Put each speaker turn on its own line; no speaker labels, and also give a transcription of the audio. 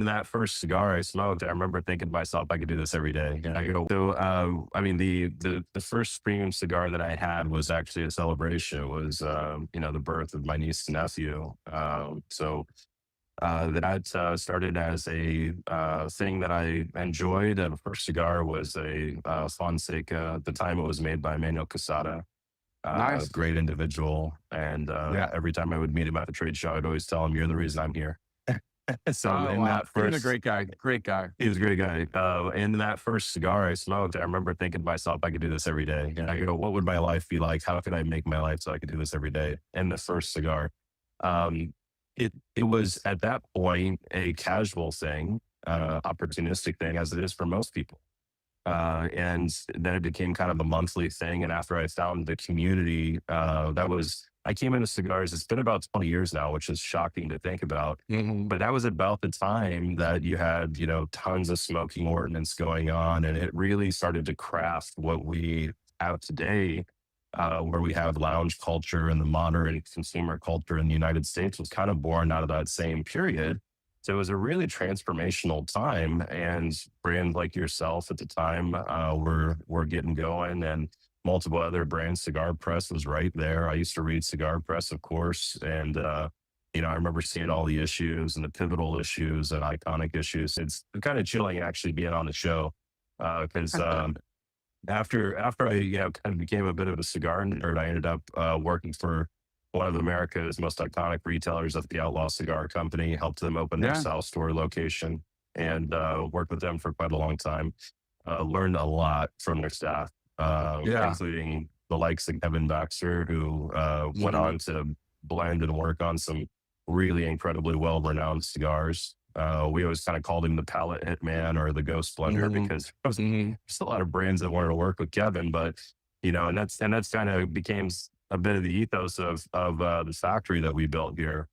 that first cigar I smoked, I remember thinking to myself, I could do this every day. And I go, so, I mean, the first premium cigar that I had was actually a celebration. It was, the birth of my niece and nephew. That started as a thing that I enjoyed. The first cigar was a Fonseca. At the time, it was made by Manuel Casada, a
Nice.
great individual. And
Yeah.
every time I would meet him at the trade show, I'd always tell him, "You're the reason I'm here." So
Oh,
in
wow.
that
Being a
first,
great guy. Great guy.
he was a great guy. In that first cigar I smoked, I remember thinking to myself, I could do this every day. And I go, what would my life be like? How could I make my life so I could do this every day? And the first cigar, um, it was at that point a casual thing, opportunistic thing, as it is for most people. And then it became kind of a monthly thing. And after I found the community, I came into cigars, it's been about 20 years now, which is shocking to think about.
Hmm.
But that was about the time that you had, tons of smoking ordinance going on. And it really started to craft what we have today, where we have lounge culture and the modern consumer culture in the United States was kind of born out of that same period. So it was a really transformational time, and brands like yourself at the time were getting going, and multiple other brands. Cigar Press was right there. I used to read Cigar Press, of course, and I remember seeing all the issues and the pivotal issues and iconic issues. It's kind of chilling actually being on the show because after I kind of became a bit of a cigar nerd, I ended up working for one of America's most iconic retailers at the Outlaw Cigar Company, helped them open their
Yeah.
South Store location, and worked with them for quite a long time. Learned a lot from their staff,
Yeah.
including the likes of Kevin Baxter, who went
Hmm.
on to blend and work on some really incredibly well-renowned cigars. We always kind of called him the palette hitman or the ghost blender
Hmm.
because there's
Hmm.
a lot of brands that wanted to work with Kevin, but and that's kind of became a bit of the ethos of the factory that we built here.